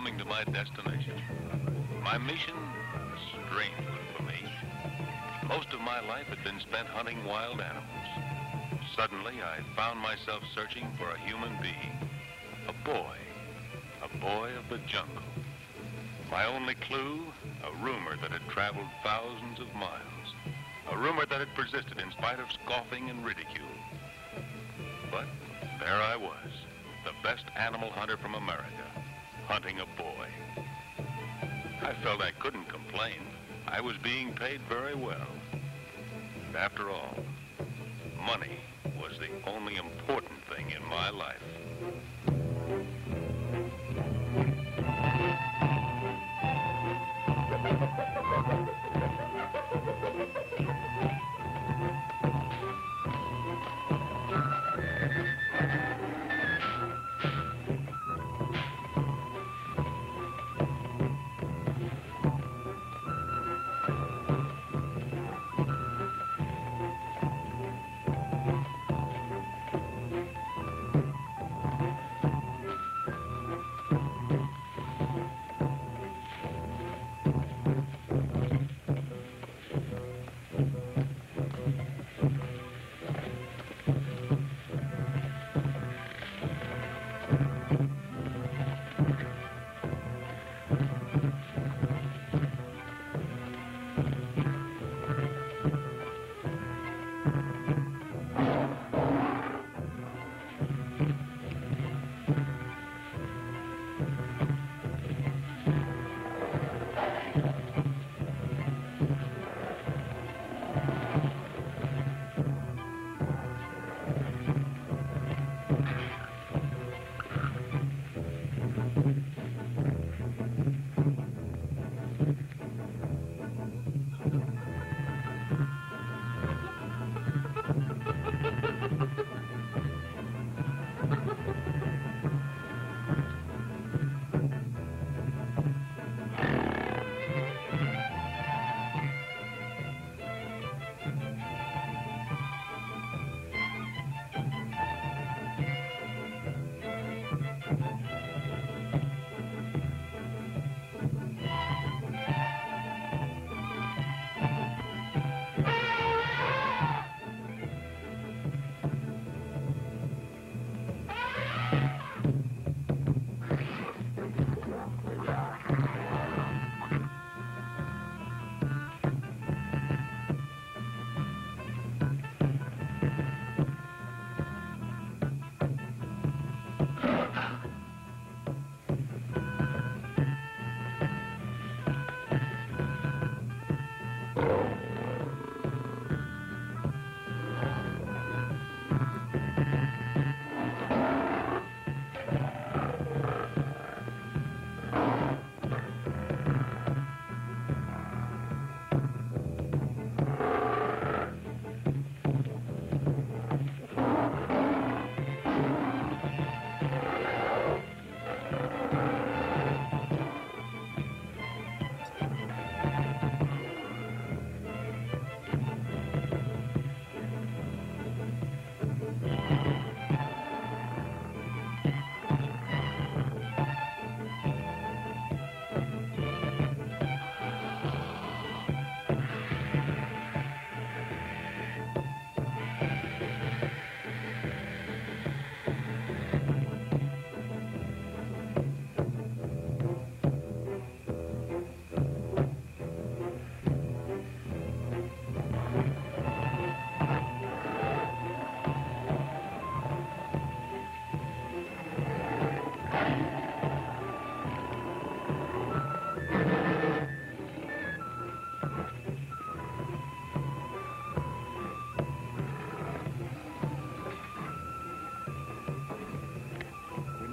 coming to my destination. My mission, a strange one for me. Most of my life had been spent hunting wild animals. Suddenly, I found myself searching for a human being. A boy of the jungle. My only clue, a rumor that had traveled thousands of miles. A rumor that had persisted in spite of scoffing and ridicule. But there I was, the best animal hunter from America, hunting a boy. I felt I couldn't complain. I was being paid very well. And after all, money was the only important thing in my life.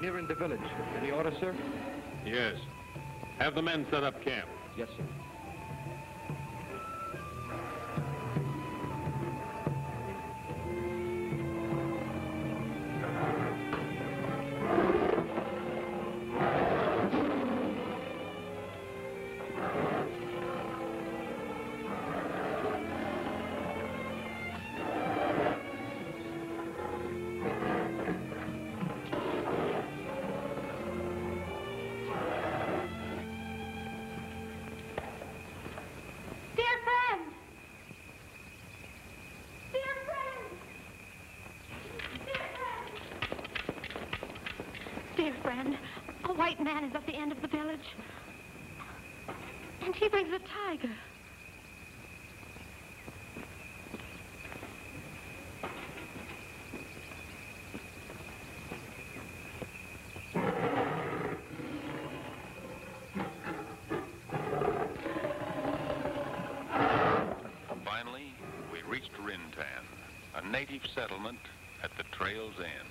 Near in the village. Any order, sir? Yes. Have the men set up camp. Yes, sir. Dear friend, a white man is at the end of the village. And he brings a tiger. Finally, we reached Rintan, a native settlement at the trail's end.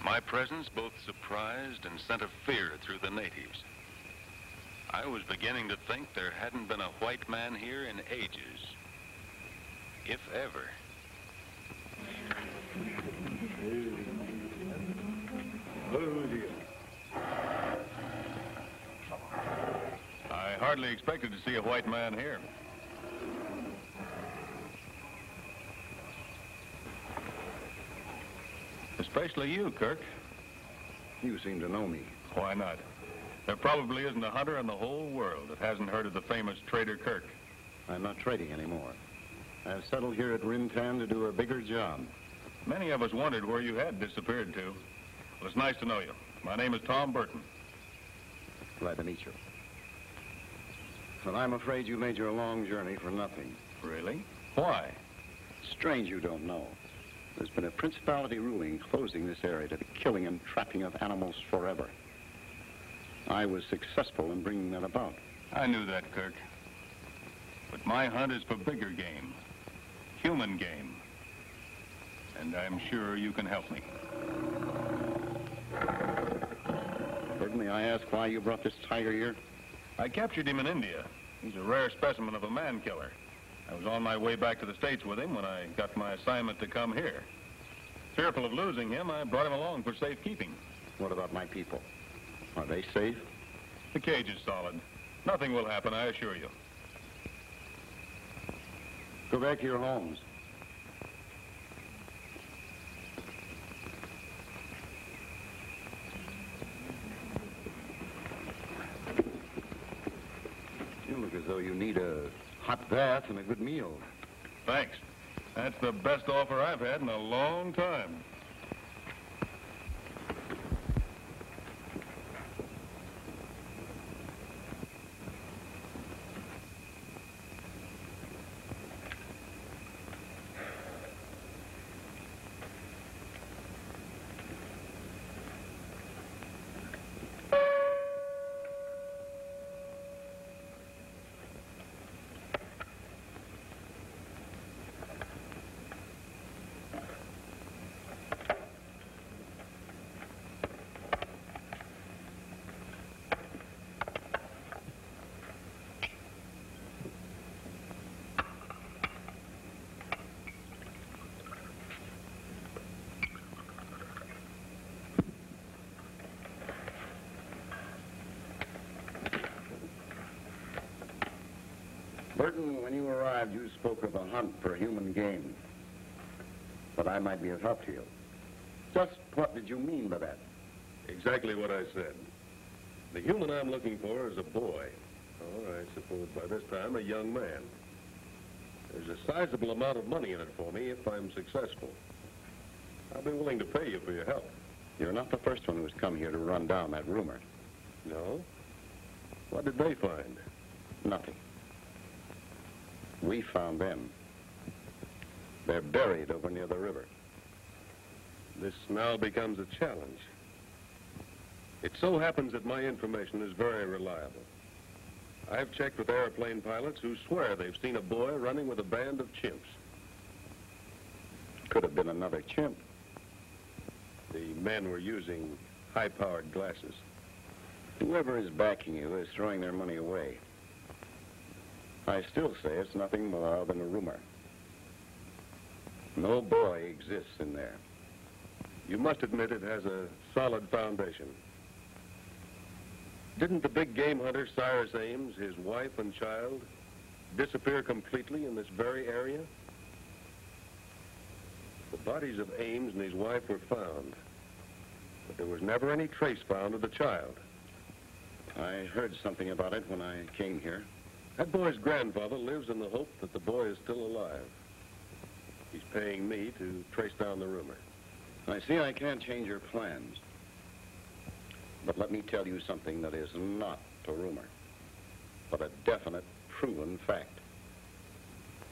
My presence both surprised and sent a fear through the natives. I was beginning to think there hadn't been a white man here in ages, if ever. I hardly expected to see a white man here. Especially you, Kirk. You seem to know me. Why not? There probably isn't a hunter in the whole world that hasn't heard of the famous Trader Kirk. I'm not trading anymore. I've settled here at Rintan to do a bigger job. Many of us wondered where you had disappeared to. Well, it's nice to know you. My name is Tom Burton. Glad to meet you. But I'm afraid you made your long journey for nothing. Really? Why? Strange you don't know. There's been a principality ruling closing this area to the killing and trapping of animals forever. I was successful in bringing that about. I knew that, Kirk. But my hunt is for bigger game. Human game. And I'm sure you can help me. Burton, may I ask why you brought this tiger here? I captured him in India. He's a rare specimen of a man-killer. I was on my way back to the States with him when I got my assignment to come here. Fearful of losing him, I brought him along for safekeeping. What about my people? Are they safe? The cage is solid. Nothing will happen, I assure you. Go back to your homes. You look as though you need a hot bath and a good meal. Thanks. That's the best offer I've had in a long time. Burton, when you arrived, you spoke of a hunt for human game. But I might be of help to you. Just what did you mean by that? Exactly what I said. The human I'm looking for is a boy. Or I suppose by this time a young man. There's a sizable amount of money in it for me if I'm successful. I'll be willing to pay you for your help. You're not the first one who's come here to run down that rumor. No? What did they find? Nothing. We found them. They're buried over near the river. This now becomes a challenge. It so happens that my information is very reliable. I've checked with airplane pilots who swear they've seen a boy running with a band of chimps. Could have been another chimp. The men were using high-powered glasses. Whoever is backing you is throwing their money away. I still say it's nothing more than a rumor. No boy exists in there. You must admit it has a solid foundation. Didn't the big game hunter Cyrus Ames, his wife and child, disappear completely in this very area? The bodies of Ames and his wife were found, but there was never any trace found of the child. I heard something about it when I came here. That boy's grandfather lives in the hope that the boy is still alive. He's paying me to trace down the rumor. I see I can't change your plans. But let me tell you something that is not a rumor, but a definite, proven fact.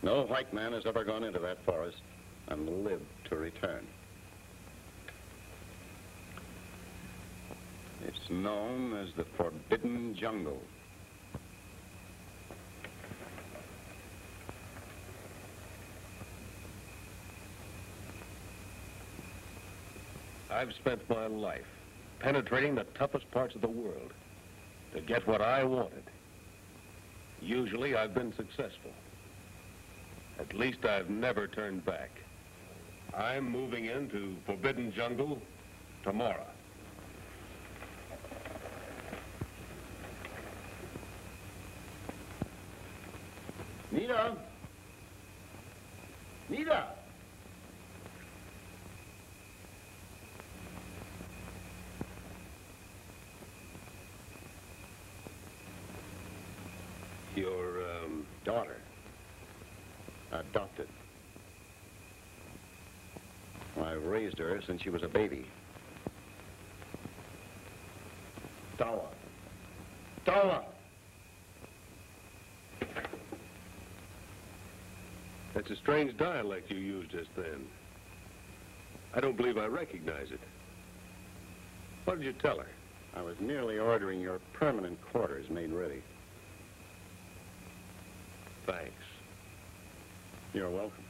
No white man has ever gone into that forest and lived to return. It's known as the Forbidden Jungle. I've spent my life penetrating the toughest parts of the world to get what I wanted. Usually I've been successful. At least I've never turned back. I'm moving into Forbidden Jungle tomorrow. Nita! Nita! Your, Daughter. Adopted. I've raised her since she was a baby. Dawa. Dawa! That's a strange dialect you used just then. I don't believe I recognize it. What did you tell her? I was merely ordering your permanent quarters made ready. Thanks. You're welcome.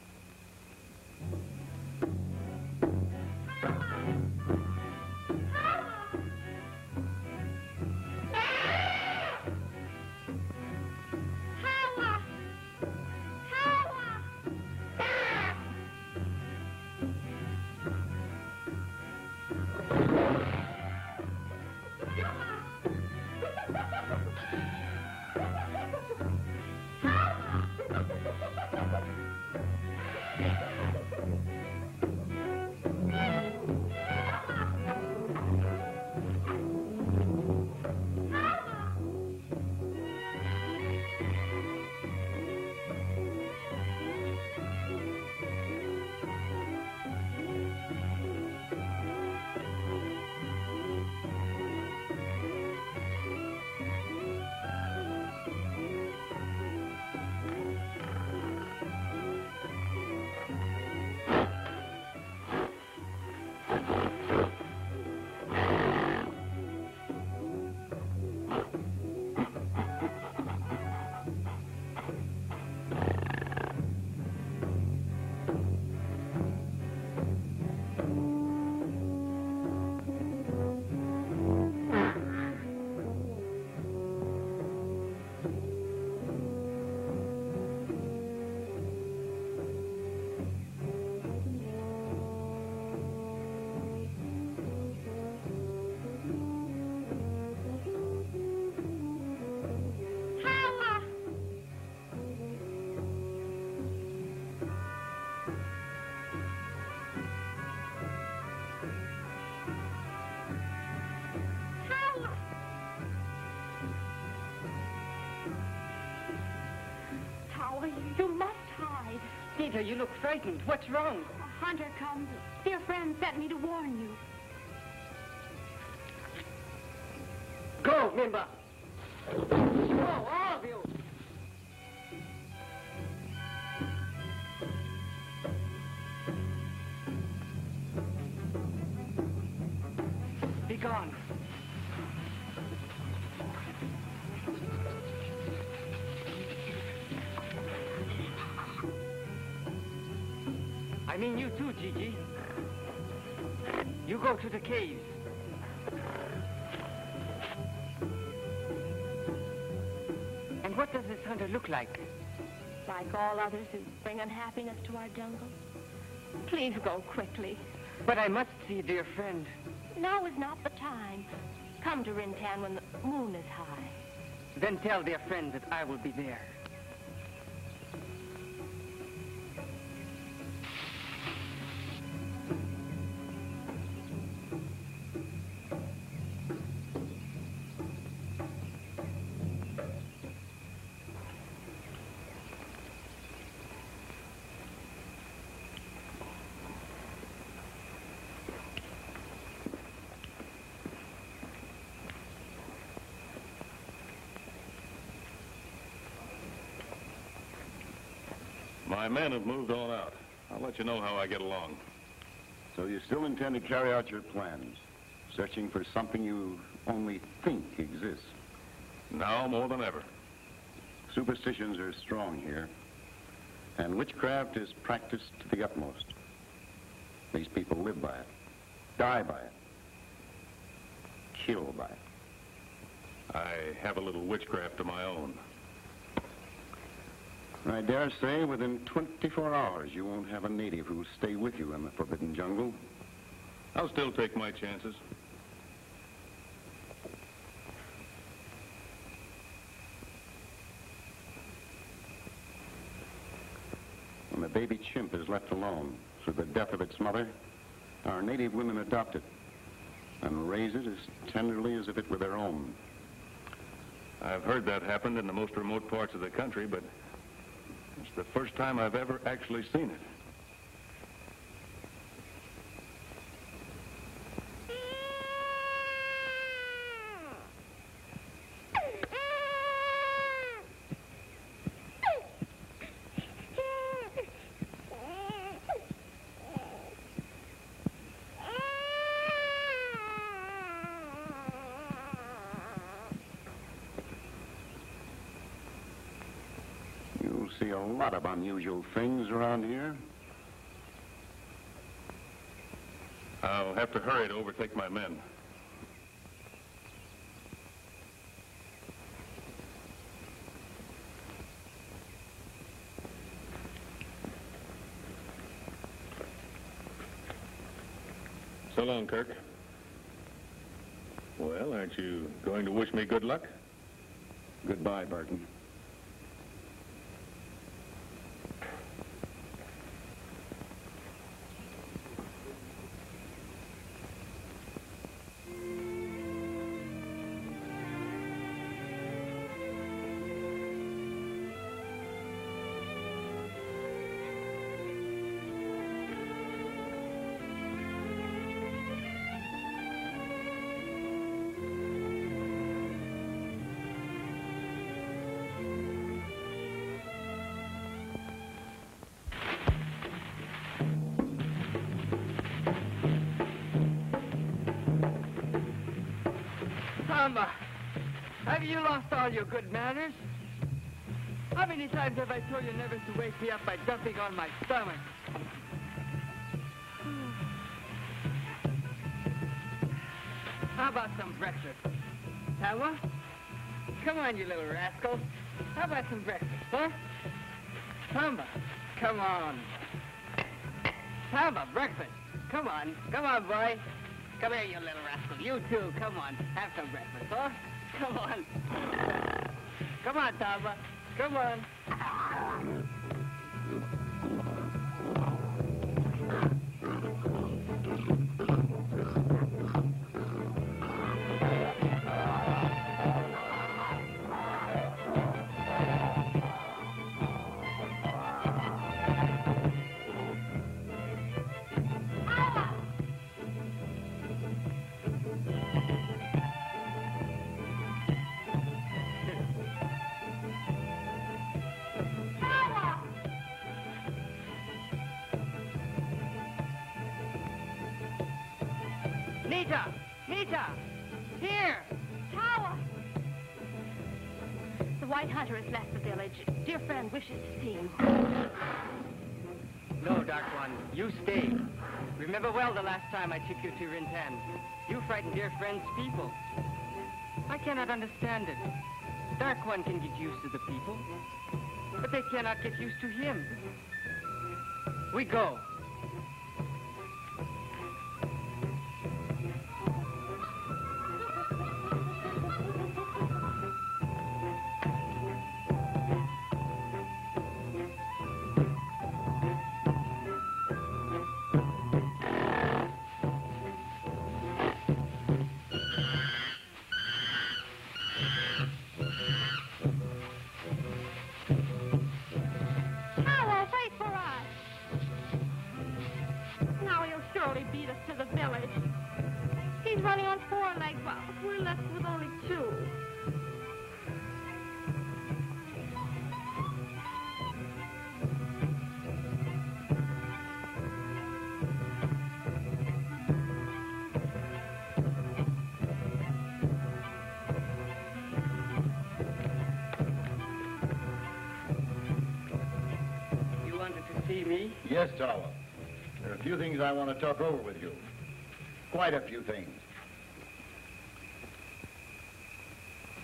You must hide. Nita, you look frightened. What's wrong? A hunter comes. Dear friend sent me to warn you. Go, Mimba. Go, all of you. Be gone. I mean you too, Gigi. You go to the caves. And what does this hunter look like? Like all others who bring unhappiness to our jungle. Please go quickly. But I must see dear friend. Now is not the time. Come to Rintan when the moon is high. Then tell dear friend that I will be there. My men have moved on out. I'll let you know how I get along. So you still intend to carry out your plans, searching for something you only think exists? Now more than ever. Superstitions are strong here, and witchcraft is practiced to the utmost. These people live by it, die by it, kill by it. I have a little witchcraft of my own. I dare say within 24 hours you won't have a native who'll stay with you in the forbidden jungle. I'll still take my chances. When the baby chimp is left alone through the death of its mother, our native women adopt it and raise it as tenderly as if it were their own. I've heard that happened in the most remote parts of the country, but it's the first time I've ever actually seen it. You'll see a lot of unusual things around here. I'll have to hurry to overtake my men. So long, Kirk. Well, aren't you going to wish me good luck? Goodbye, Barton. Tamba, have you lost all your good manners? How many times have I told you never to wake me up by dumping on my stomach? How about some breakfast? Tamba? Come on, you little rascal. How about some breakfast, huh? Tamba, come on. Tamba, breakfast. Come on, boy. Come here, you little rascal. You too. Come on. Have some breakfast, huh? Come on. Come on, Tamba. Come on. Nita! Here! Tawa! The White Hunter has left the village. Dear friend wishes to see him. No, Dark One. You stay. Remember well the last time I took you to Rintan. You frightened dear friend's people. I cannot understand it. Dark One can get used to the people, but they cannot get used to him. We go. see me? Yes, Tala. There are a few things I want to talk over with you. Quite a few things.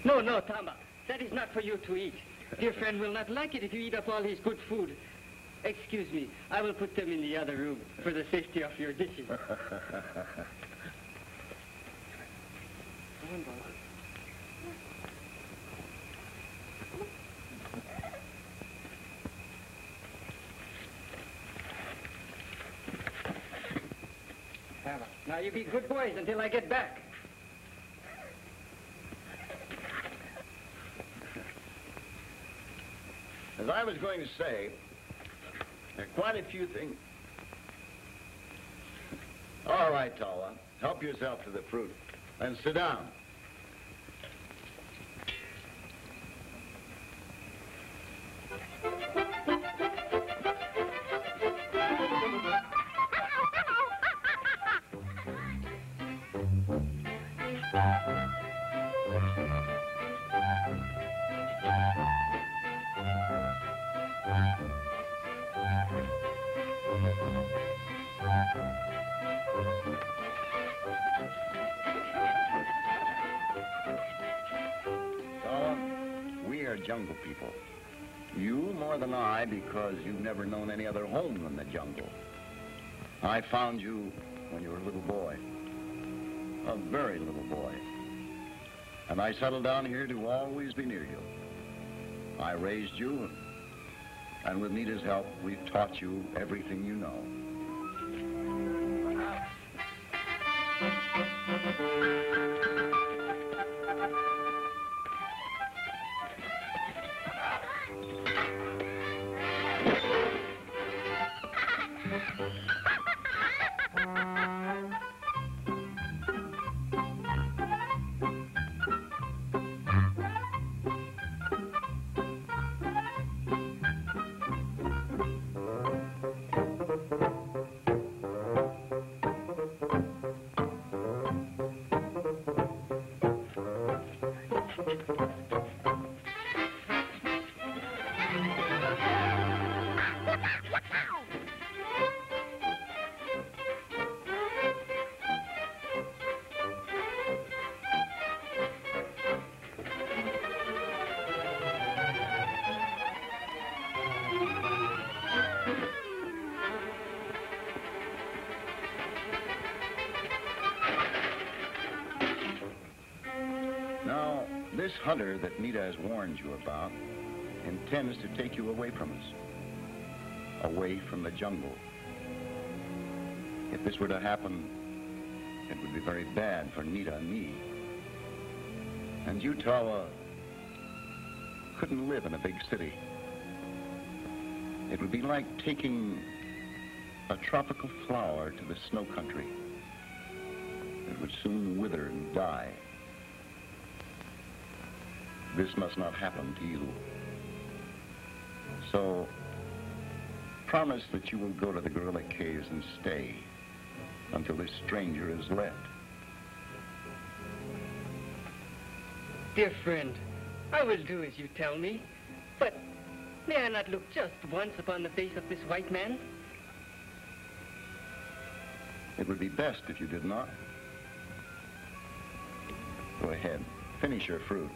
No, no, Tama. That is not for you to eat. Dear friend will not like it if you eat up all his good food. Excuse me. I will put them in the other room for the safety of your dishes. Now you be good boys until I get back. As I was going to say, there are quite a few things. All right, Tala. Help yourself to the fruit. And sit down. Jungle people. You more than I, because you've never known any other home than the jungle. I found you when you were a little boy. A very little boy. And I settled down here to always be near you. I raised you, and with Nita's help, we've taught you everything you know. This hunter that Nita has warned you about intends to take you away from us, away from the jungle. If this were to happen, it would be very bad for Nita and me. And you, Tala, couldn't live in a big city. It would be like taking a tropical flower to the snow country. It would soon wither and die. This must not happen to you. So, promise that you will go to the gorilla caves and stay until this stranger is left. Dear friend, I will do as you tell me, but may I not look just once upon the face of this white man? It would be best if you did not. Go ahead, finish your fruit.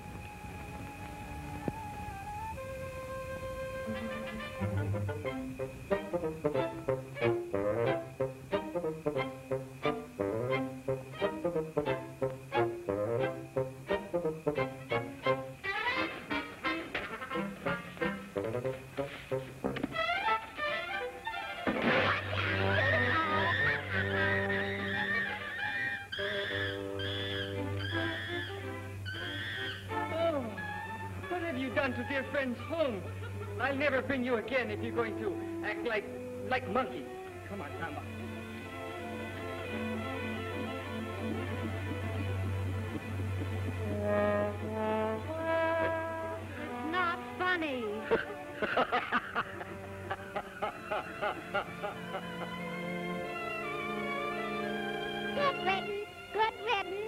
To dear friend's home. I'll never bring you again if you're going to act like monkeys. Come on, Tama. Not funny. Good riddance. Good riddance.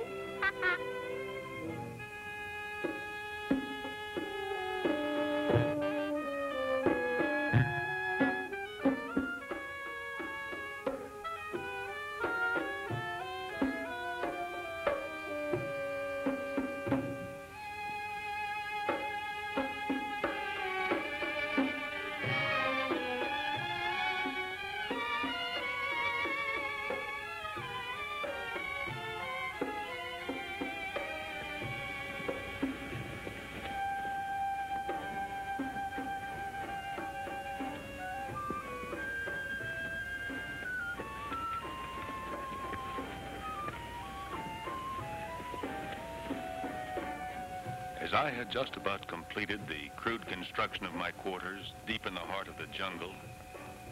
As I had just about completed the crude construction of my quarters deep in the heart of the jungle,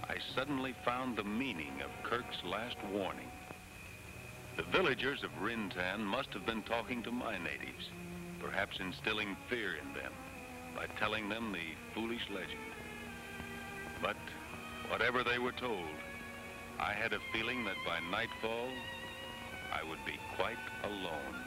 I suddenly found the meaning of Kirk's last warning. The villagers of Rintan must have been talking to my natives, perhaps instilling fear in them by telling them the foolish legend. But whatever they were told, I had a feeling that by nightfall, I would be quite alone.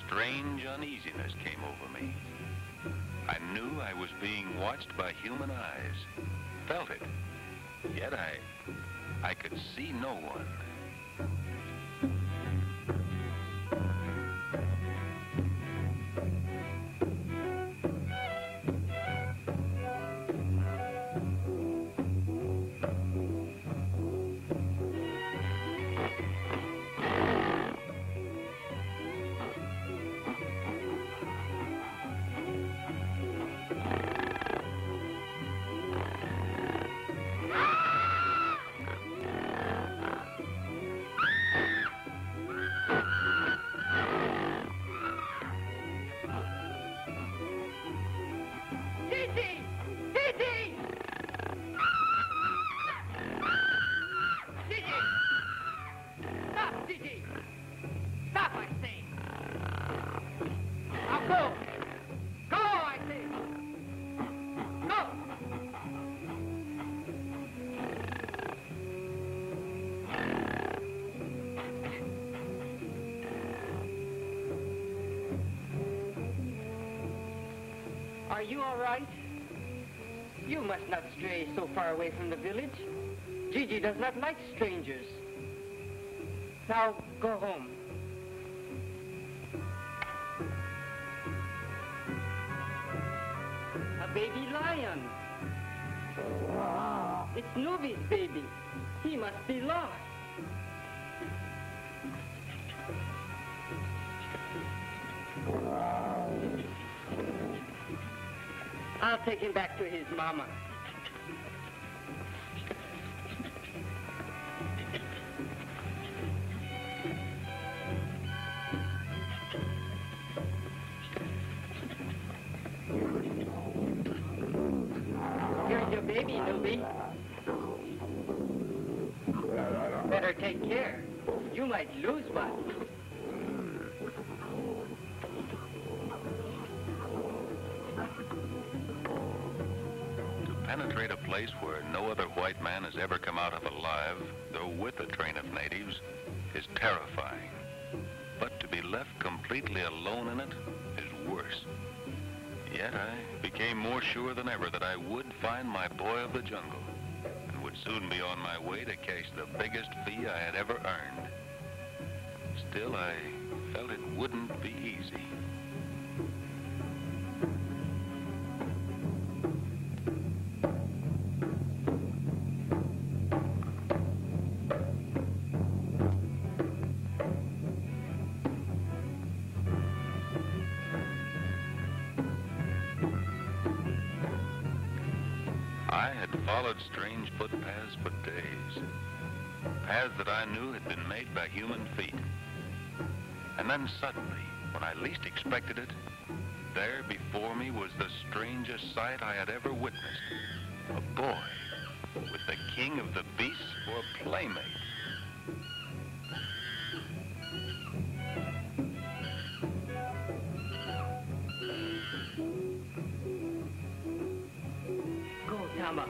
Strange uneasiness came over me. I knew I was being watched by human eyes, felt it, yet I could see no one. Are you all right? You must not stray so far away from the village. Gigi does not like strangers. Now, go home. A baby lion. It's Nubi's baby. He must be lost. I'll take him back to his mama. Here's your baby, Nubi. Better take care. You might lose one. Penetrate a place where no other white man has ever come out of alive, though with a train of natives, is terrifying. But to be left completely alone in it is worse. Yet I became more sure than ever that I would find my boy of the jungle and would soon be on my way to cash the biggest fee I had ever earned. Still, I felt it wouldn't be easy. I had followed strange footpaths for days, paths that I knew had been made by human feet. And then suddenly, when I least expected it, there before me was the strangest sight I had ever witnessed. A boy with the king of the beasts for a playmate. Go, Tama.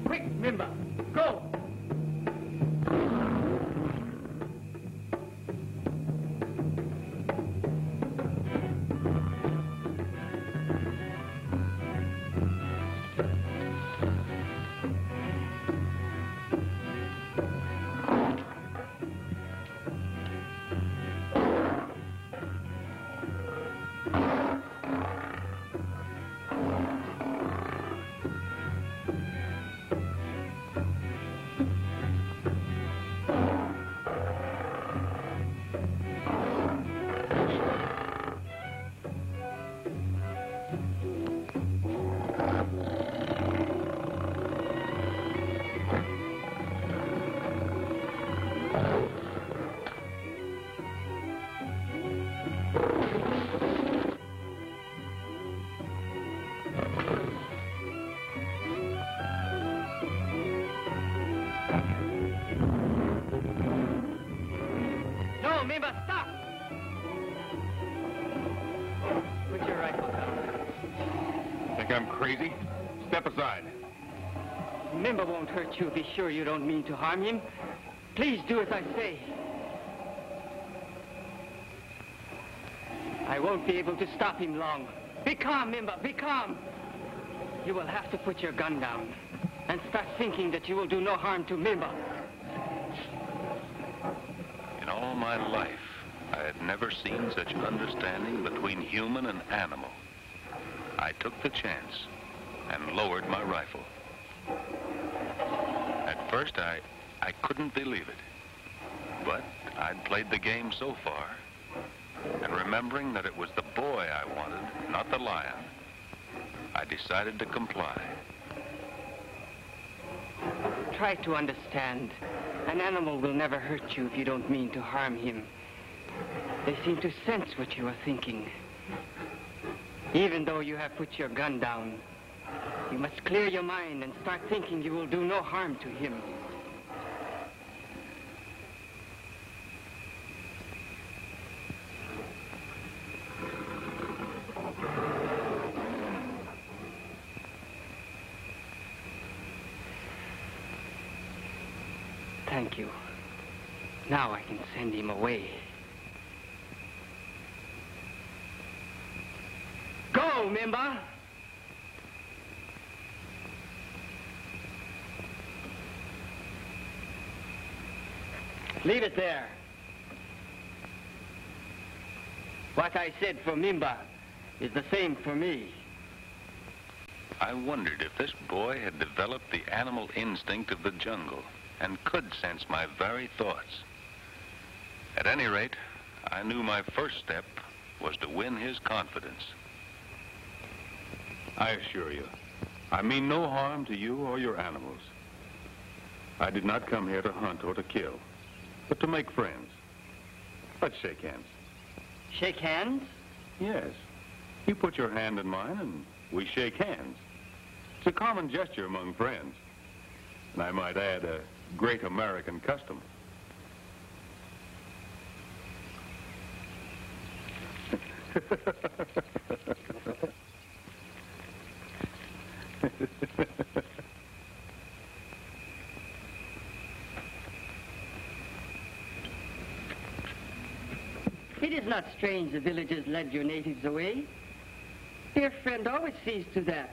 Quick, Mimba, go! I'm crazy? Step aside. Mimba won't hurt you. Be sure you don't mean to harm him. Please do as I say. I won't be able to stop him long. Be calm, Mimba, be calm. You will have to put your gun down and start thinking that you will do no harm to Mimba. In all my life, I had never seen such understanding between human and animal. I took the chance and lowered my rifle. At first, I couldn't believe it. But I'd played the game so far, and remembering that it was the boy I wanted, not the lion, I decided to comply. Try to understand. An animal will never hurt you if you don't mean to harm him. They seem to sense what you are thinking. Even though you have put your gun down, you must clear your mind and start thinking you will do no harm to him. Thank you. Now I can send him away. Go, Mimba! Leave it there. What I said for Mimba is the same for me. I wondered if this boy had developed the animal instinct of the jungle and could sense my very thoughts. At any rate, I knew my first step was to win his confidence. I assure you, I mean no harm to you or your animals. I did not come here to hunt or to kill, but to make friends. Let's shake hands. Shake hands? Yes. You put your hand in mine and we shake hands. It's a common gesture among friends. And I might add, a great American custom. It is not strange the villagers led your natives away. Dear friend always sees to that.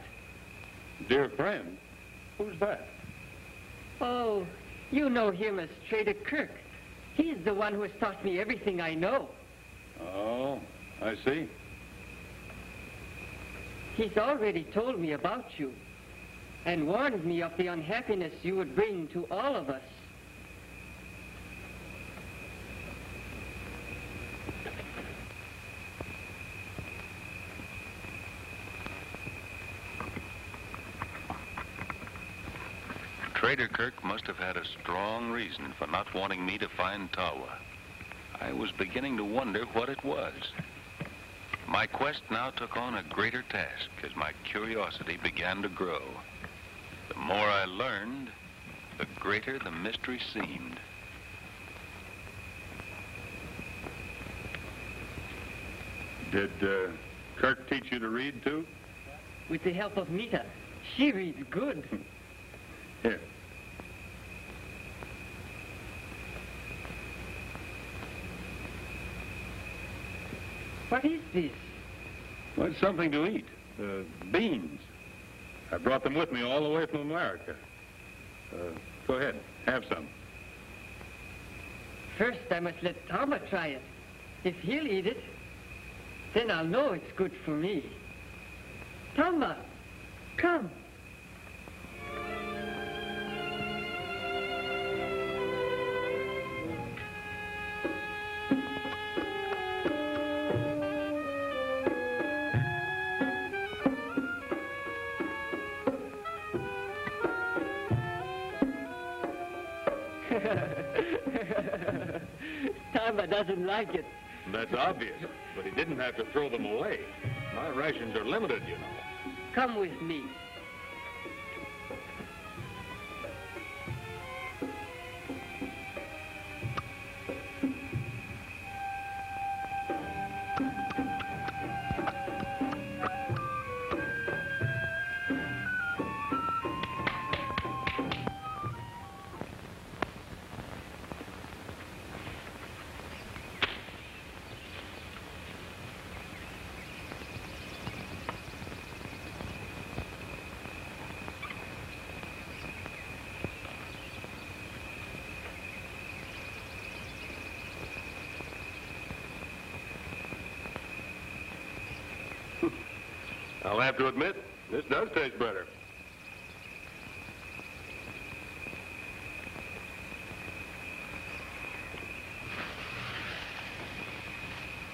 Dear friend? Who's that? Oh, you know him as Trader Kirk. He's the one who has taught me everything I know. Oh, I see. He's already told me about you and warned me of the unhappiness you would bring to all of us. Trader Kirk must have had a strong reason for not wanting me to find Tawa. I was beginning to wonder what it was. My quest now took on a greater task as my curiosity began to grow. The more I learned, the greater the mystery seemed. Did Kirk teach you to read, too? With the help of Mita. She reads good. Here. What is this? Well, it's something to eat. Beans. I brought them with me all the way from America. Go ahead, have some. First, I must let Tama try it. If he'll eat it, then I'll know it's good for me. Tama, come. Tama doesn't like it. That's obvious, but he didn't have to throw them away. My rations are limited, you know. Come with me. I'll have to admit, this does taste better.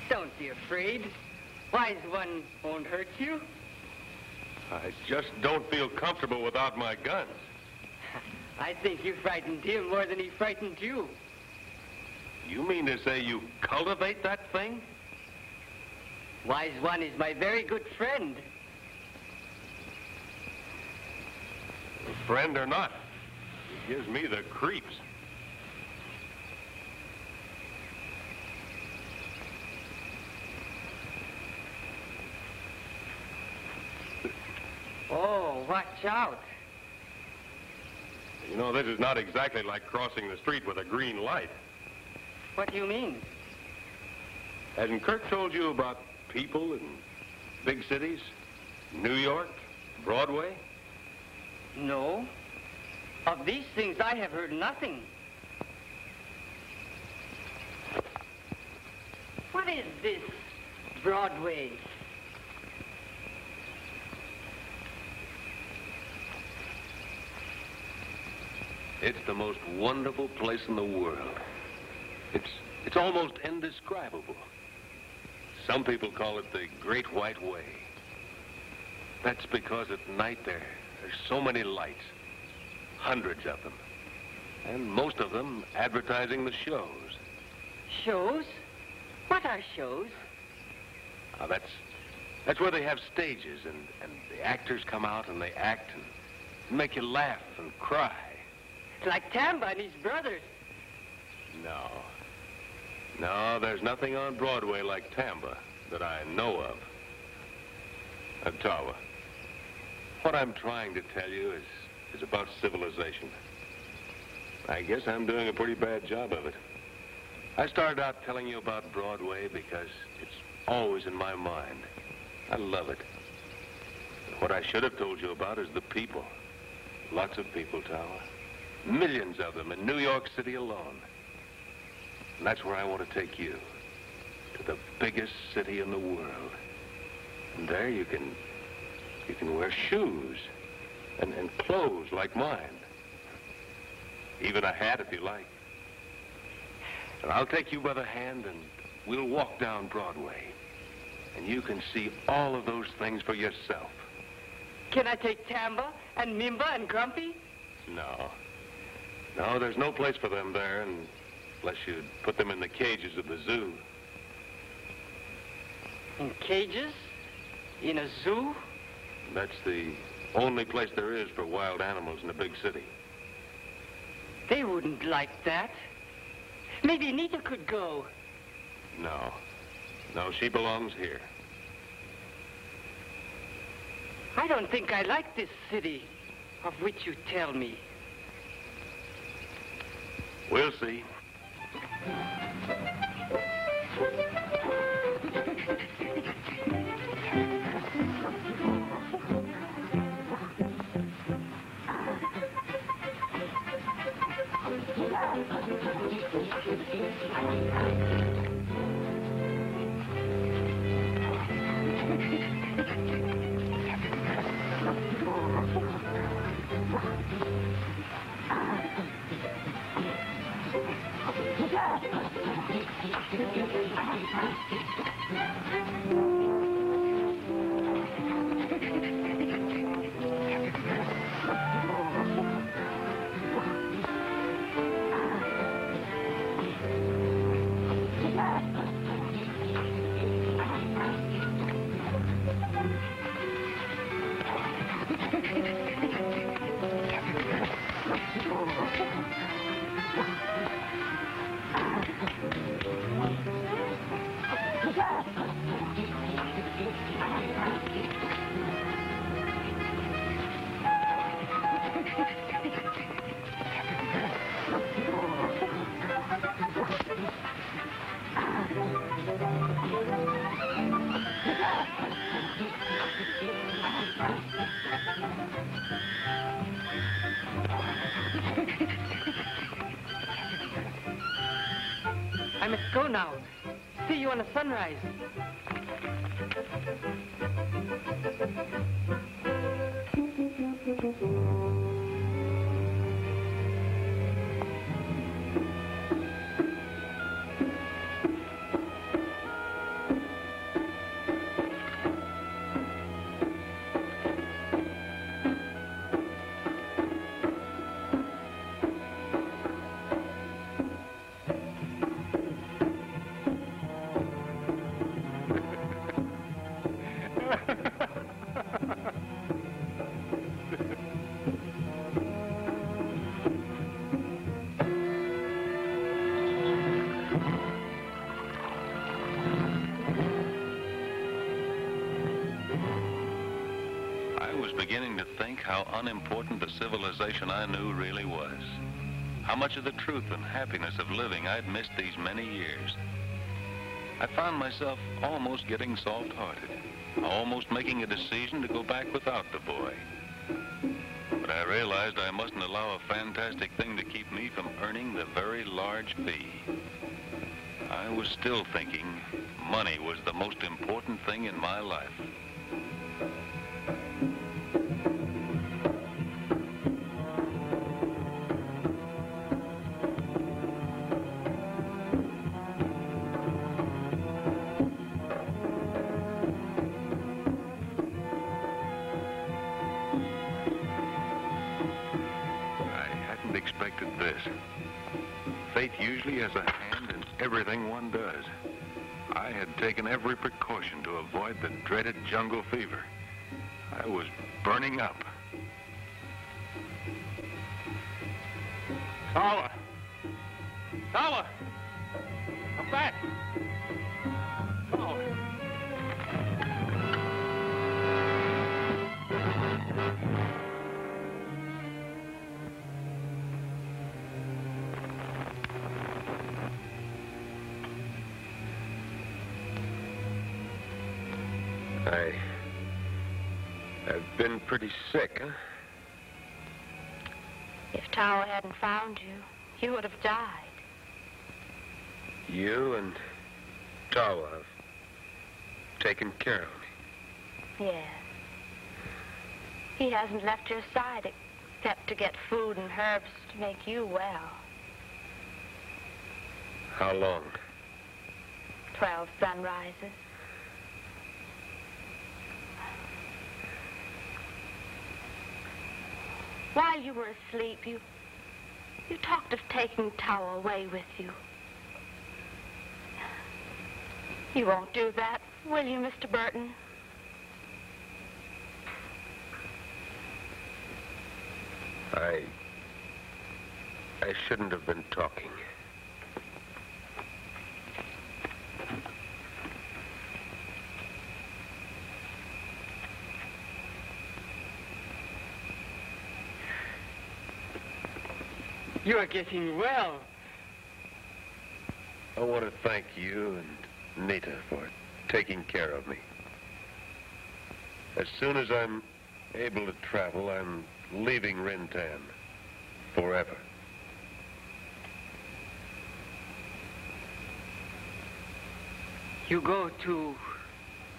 Don't be afraid. Wise one won't hurt you. I just don't feel comfortable without my guns. I think you frightened him more than he frightened you. You mean to say you cultivate that thing? Wise one is my very good friend. Friend or not, he gives me the creeps. Oh, watch out. You know, this is not exactly like crossing the street with a green light. What do you mean? Hasn't Kirk told you about people in big cities? New York, Broadway? No. Of these things I have heard nothing. What is this Broadway? It's the most wonderful place in the world. It's almost indescribable. Some people call it the Great White Way. That's because at night there's so many lights, hundreds of them, and most of them advertising the shows. Shows? What are shows? Now, that's where they have stages, and the actors come out and they act and make you laugh and cry. Like Tamba and his brothers. No, there's nothing on Broadway like Tamba that I know of. Tawa, what I'm trying to tell you is about civilization. I guess I'm doing a pretty bad job of it. I started out telling you about Broadway because it's always in my mind. I love it. What I should have told you about is the people. Lots of people, Tawa. Millions of them in New York City alone. And that's where I want to take you. To the biggest city in the world. And there you can wear shoes and clothes like mine. Even a hat if you like. And I'll take you by the hand and we'll walk down Broadway. And you can see all of those things for yourself. Can I take Tamba and Mimba and Grumpy? No, there's no place for them there unless you put them in the cages of the zoo. In cages? In a zoo? That's the only place there is for wild animals in a big city. They wouldn't like that. Maybe Nita could go. No, she belongs here. I don't think I like this city of which you tell me. We'll see. I must go now. See you on the sunrise. I was beginning to think how unimportant the civilization I knew really was. How much of the truth and happiness of living I'd missed these many years. I found myself almost getting soft-hearted, almost making a decision to go back without the boy. But I realized I mustn't allow a fantastic thing to keep me from earning the very large fee. I was still thinking money was the most important thing in my life. Expected this. Fate usually has a hand in everything one does. I had taken every precaution to avoid the dreaded jungle fever. I was burning up. Tawa! Tawa! Come back! Tawa! I've been pretty sick, huh? If Tawa hadn't found you, you would have died. You and Tawa have taken care of me. Yes. He hasn't left your side except to get food and herbs to make you well. How long? 12 sunrises. While you were asleep, you talked of taking Tawa away with you. You won't do that, will you, Mr. Burton? I shouldn't have been talking. You are getting well. I want to thank you and Nita for taking care of me. As soon as I'm able to travel, I'm leaving Rintan forever. You go to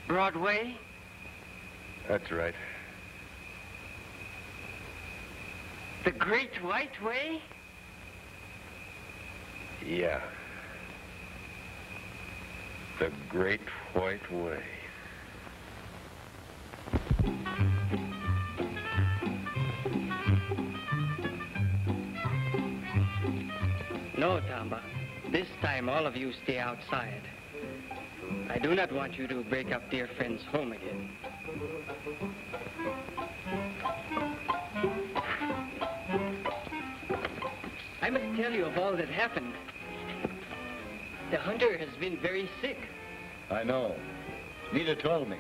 Broadway? That's right. The Great White Way? Yeah. The Great White Way. No, Tamba. This time all of you stay outside. I do not want you to break up dear friends' home again. I must tell you of all that happened. The hunter has been very sick. I know. Nita told me.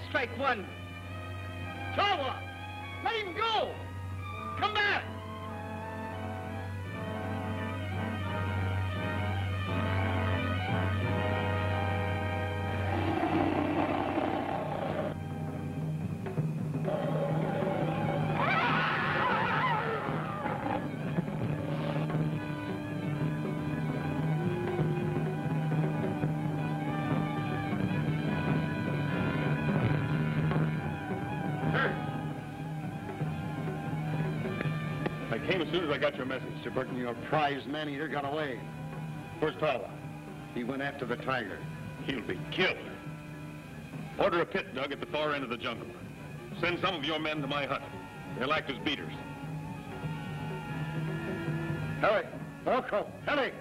strike one. Chawa! Let him go! Come back! I came as soon as I got your message. Mr. Burton, your prize man-eater got away. Where's Tyler? He went after the tiger. He'll be killed. Order a pit dug at the far end of the jungle. Send some of your men to my hut. They'll act as beaters. Hurry! Orko, hurry!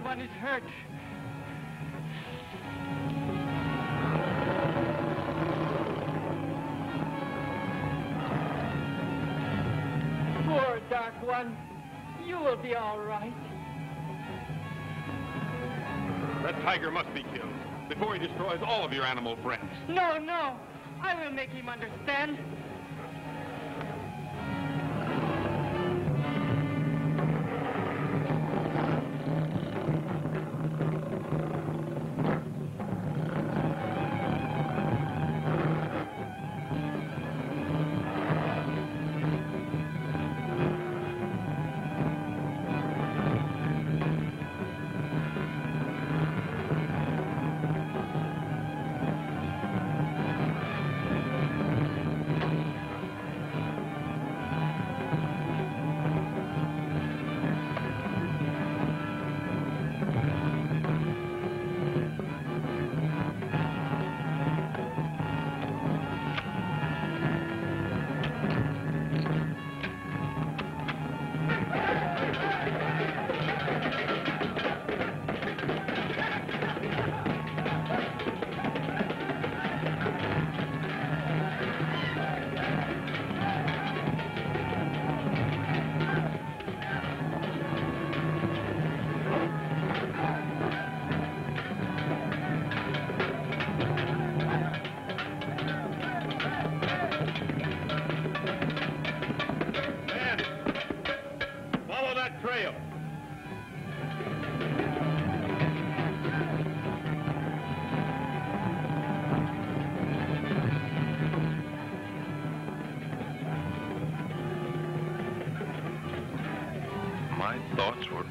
One is hurt. Poor Dark One. You will be all right. That tiger must be killed before he destroys all of your animal friends. No, no. I will make him understand.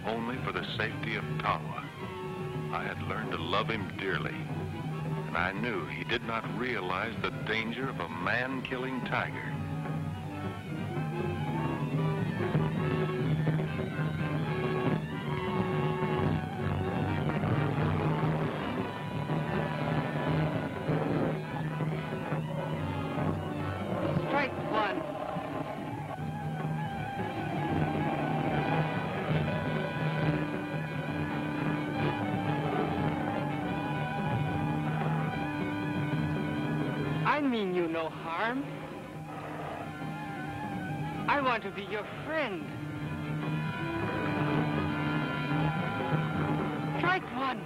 only for the safety of Tawa. I had learned to love him dearly, and I knew he did not realize the danger of a man-killing tiger. Strike one. I mean you no harm. I want to be your friend. Strike one.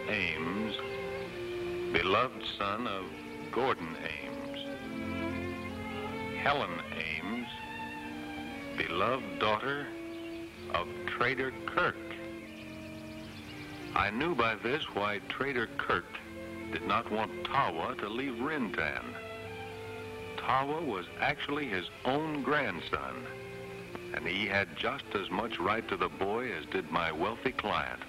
Ames, beloved son of Gordon Ames. Helen Ames, beloved daughter of Trader Kirk. I knew by this why Trader Kirk did not want Tawa to leave Rintan. Tawa was actually his own grandson, and he had just as much right to the boy as did my wealthy client.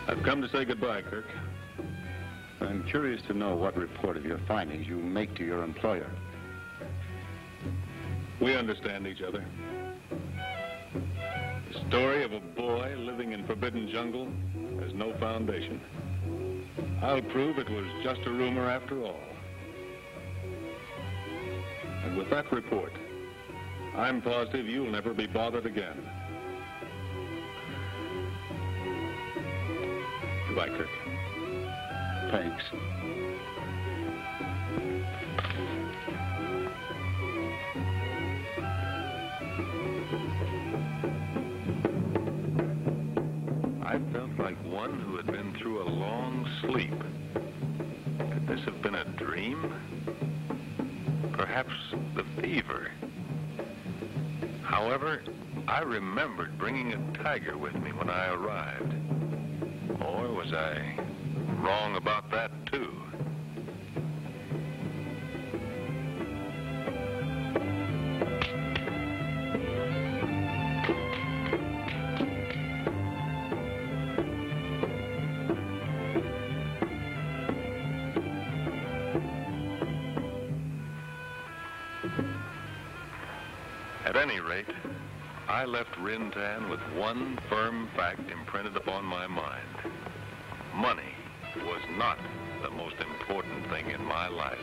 I've come to say goodbye, Kirk. I'm curious to know what report of your findings you make to your employer. We understand each other. The story of a boy living in Forbidden Jungle has no foundation. I'll prove it was just a rumor after all. And with that report, I'm positive you'll never be bothered again. Goodbye, Kirk. Thanks. I felt like one who had been through a long sleep. Could this have been a dream? Perhaps the fever. However, I remembered bringing a tiger with me when I arrived. Or was I wrong about that, too? At any rate, I left Rintan with one firm fact imprinted upon my mind. Money was not the most important thing in my life.